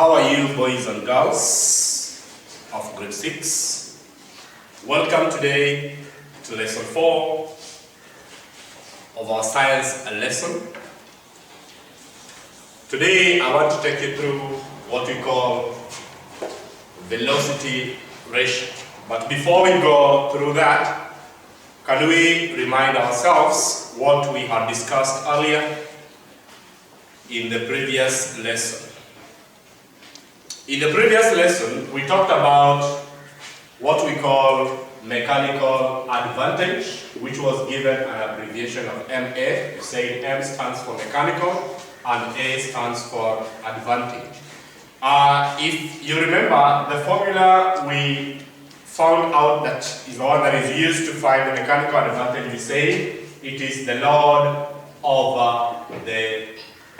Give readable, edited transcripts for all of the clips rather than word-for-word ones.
How are you, boys and girls of grade 6? Welcome today to lesson 4 of our science lesson. Today I want to take you through what we call velocity ratio. But before we go through that, can we remind ourselves what we had discussed earlier in the previous lesson? In the previous lesson, we talked about what we call mechanical advantage, which was given an abbreviation of MA. We say M stands for mechanical and A stands for advantage. If you remember, the formula we found out that is the one that is used to find the mechanical advantage. We say it is the load over the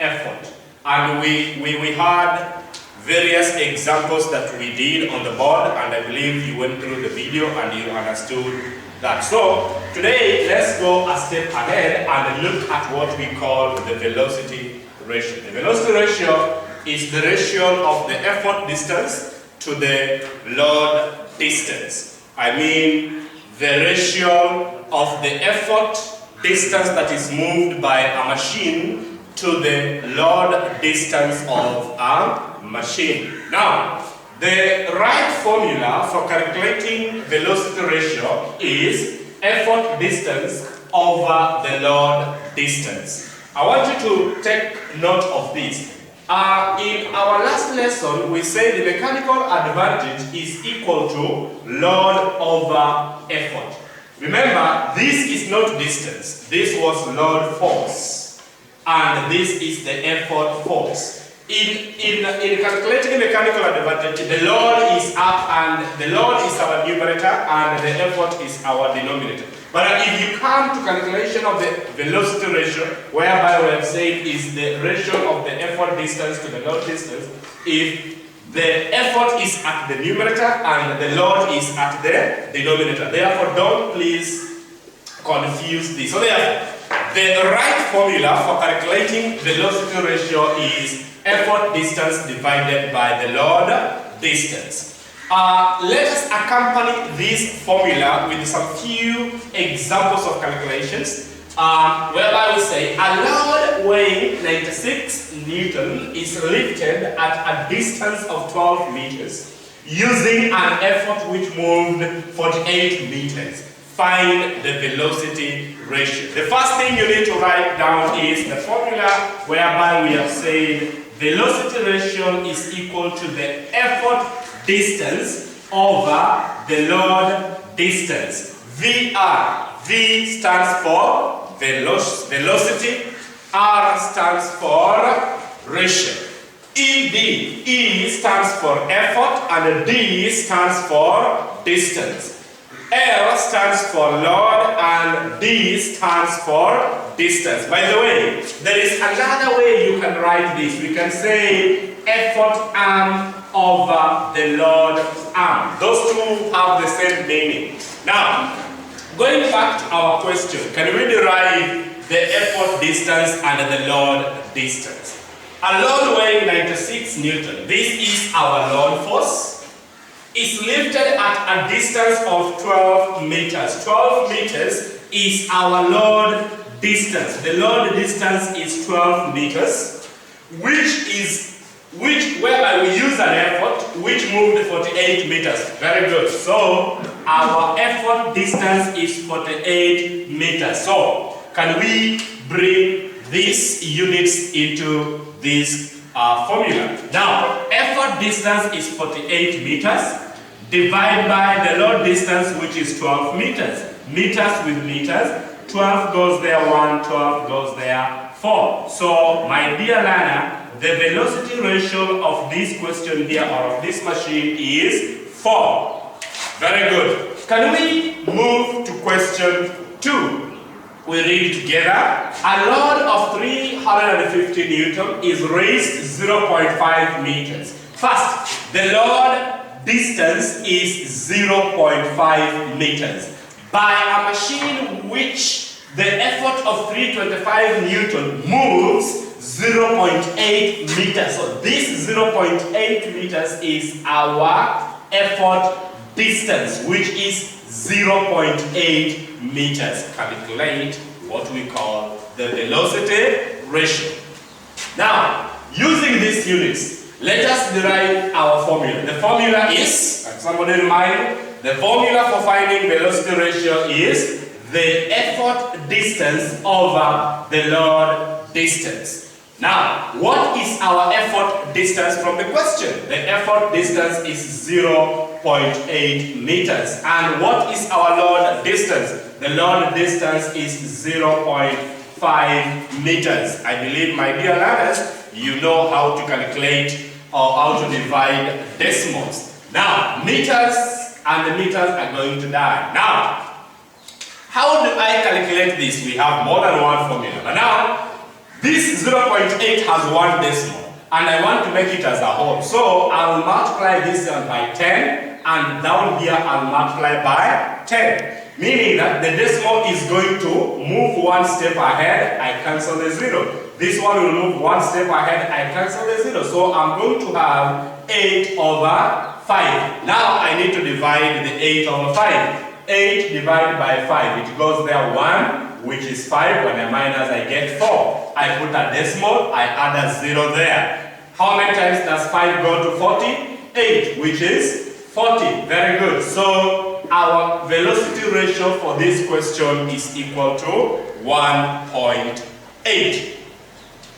effort. And we had various examples that we did on the board, and I believe you went through the video and you understood that. So today let's go a step ahead and look at what we call the velocity ratio. The velocity ratio is the ratio of the effort distance to the load distance. I mean the ratio of the effort distance that is moved by a machine to the load distance of a machine. Now, the right formula for calculating velocity ratio is effort distance over the load distance. I want you to take note of this. In our last lesson, we said the mechanical advantage is equal to load over effort. Remember, this is not distance. This was load force. And this is the effort force. In calculating mechanical advantage, the load is up and the load is our numerator and the effort is our denominator. But if you come to calculation of the velocity ratio, whereby we have said is the ratio of the effort distance to the load distance, if the effort is at the numerator and the load is at the denominator. Therefore, don't please confuse this. So therefore, the right formula for calculating velocity ratio is effort distance divided by the load distance. Let us accompany this formula with some few examples of calculations, whereby we say a load weighing 96 Newton is lifted at a distance of 12 meters using an effort which moved 48 meters. Find the velocity ratio. The first thing you need to write down is the formula whereby we have said velocity ratio is equal to the effort distance over the load distance. VR. V stands for velocity. R stands for ratio. ED. E stands for effort and D stands for distance. L stands for load and D stands for distance. By the way, there is another way you can write this. We can say effort arm over the load arm. Those two have the same meaning. Now, going back to our question, can we derive the effort distance and the load distance? A load weighing 96 Newton. This is our load force. Is lifted at a distance of 12 meters. 12 meters is our load distance. The load distance is 12 meters, whereby we use an effort which moved 48 meters. Very good. So our effort distance is 48 meters. So can we bring these units into this formula? Now, effort distance is 48 meters. Divide by the load distance, which is 12 meters. Meters with meters. 12 goes there 1, 12 goes there 4. So, my dear learner, the velocity ratio of this question here or of this machine is 4. Very good. Can we move to question 2? We read together. A load of 350 Newton is raised 0.5 meters. First, the load distance is 0.5 meters. By a machine which the effort of 325 Newton moves 0.8 meters. So this 0.8 meters is our effort distance, which is 0.8 meters. Calculate what we call the velocity ratio. Now, using these units, let us derive our formula. The formula is, can somebody remind me? The formula for finding velocity ratio is the effort distance over the load distance. Now, what is our effort distance from the question? The effort distance is 0.8 meters. And what is our load distance? The load distance is 0.5 meters. I believe, my dear learners, you know how to calculate or how to divide decimals. Now, meters and the meters are going to die. Now, how do I calculate this? We have more than one formula. But now, this 0.8 has one decimal, and I want to make it as a whole. So I'll multiply this by 10, and down here I'll multiply by 10. Meaning that the decimal is going to move one step ahead, I cancel the 0. This one will move one step ahead, I cancel the 0. So I'm going to have 8 over 5. Now I need to divide the 8 over 5. 8 divided by 5, it goes there 1, which is 5. When I minus, I get 4. I put a decimal, I add a 0 there. How many times does 5 go to 40? 8, which is 40. Very good. So our velocity ratio for this question is equal to 1.8.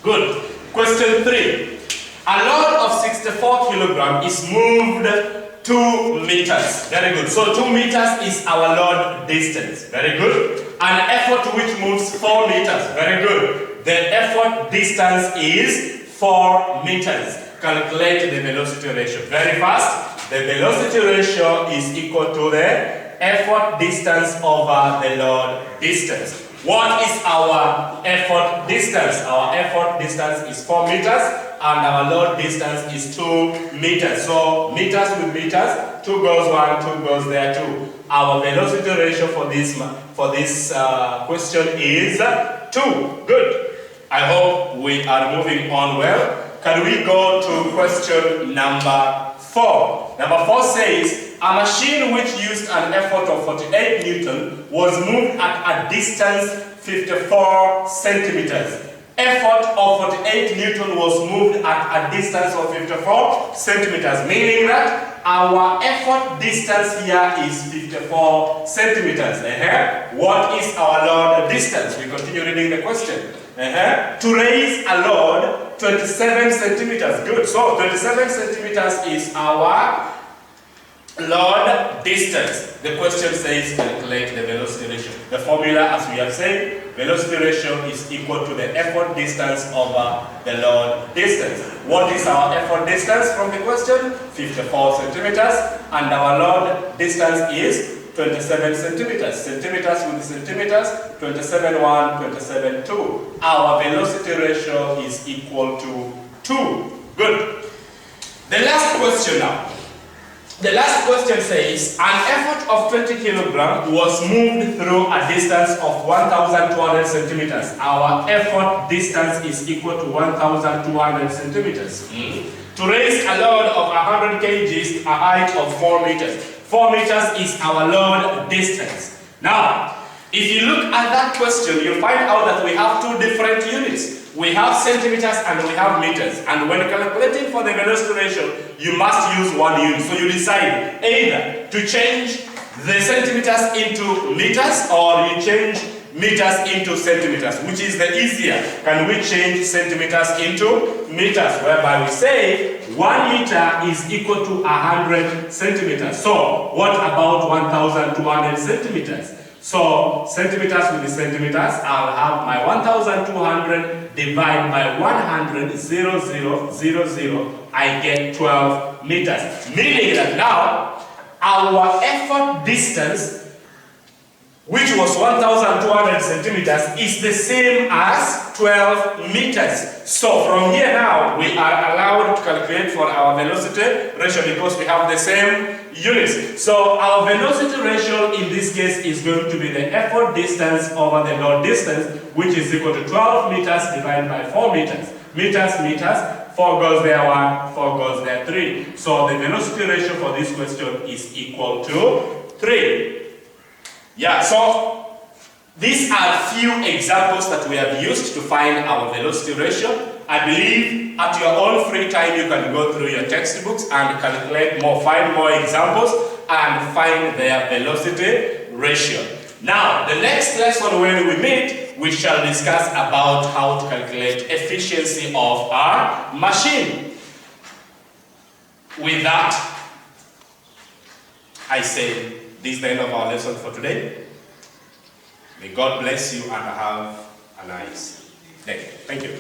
Good. Question 3. A load of 64 kilograms is moved 2 meters. Very good. So 2 meters is our load distance. Very good. An effort which moves 4 meters. Very good. The effort distance is 4 meters. Calculate the velocity ratio. Very fast. The velocity ratio is equal to the effort distance over the load distance. What is our effort distance? Our effort distance is 4 meters and our load distance is 2 meters. So meters with meters, 2 goes 1, 2 goes there 2. Our velocity ratio for this question is 2. Good. I hope we are moving on well. Can we go to question number 4? Number 4 says, a machine which used an effort of 48 Newton was moved at a distance 54 centimeters. Effort of 48 Newton was moved at a distance of 54 centimeters, meaning that our effort distance here is 54 centimeters. What is our load distance? We continue reading the question. To raise a load 27 centimeters. Good. So 27 centimeters is our load distance. The question says calculate the velocity ratio. The formula, as we have said, velocity ratio is equal to the effort distance over the load distance. What is our effort distance from the question? 54 centimeters. And our load distance is 27 centimeters. Centimeters with centimeters, 27 1, 27 2. Our velocity ratio is equal to 2. Good. The last question now. The last question says, an effort of 20 kilograms was moved through a distance of 1,200 centimeters. Our effort distance is equal to 1,200 centimeters. To raise a load of 100 kgs, a height of 4 meters. 4 meters is our load distance. Now, if you look at that question, you'll find out that we have 2 different units. We have centimeters and we have meters. And when calculating for the velocity ratio, you must use 1 unit. So you decide either to change the centimeters into meters or you change meters into centimeters. Which is the easier? Can we change centimeters into meters? Whereby we say 1 meter is equal to 100 centimeters. So what about 1,200 centimeters? So centimeters with the centimeters, I'll have my 1,200 divided by 100, 0, 0, 0, 0, I get 12 meters. Meaning that now, our effort distance which was 1,200 centimeters, is the same as 12 meters. So from here now, we are allowed to calculate for our velocity ratio because we have the same units. So our velocity ratio in this case is going to be the effort distance over the load distance, which is equal to 12 meters divided by 4 meters. Meters, 4 goes there 1, 4 goes there 3. So the velocity ratio for this question is equal to 3. Yeah, so these are few examples that we have used to find our velocity ratio. I believe at your own free time you can go through your textbooks and calculate more, find more examples and find their velocity ratio. Now, the next lesson when we meet, we shall discuss about how to calculate efficiency of our machine. With that, I say this is the end of our lesson for today. May God bless you and have a nice day. Thank you.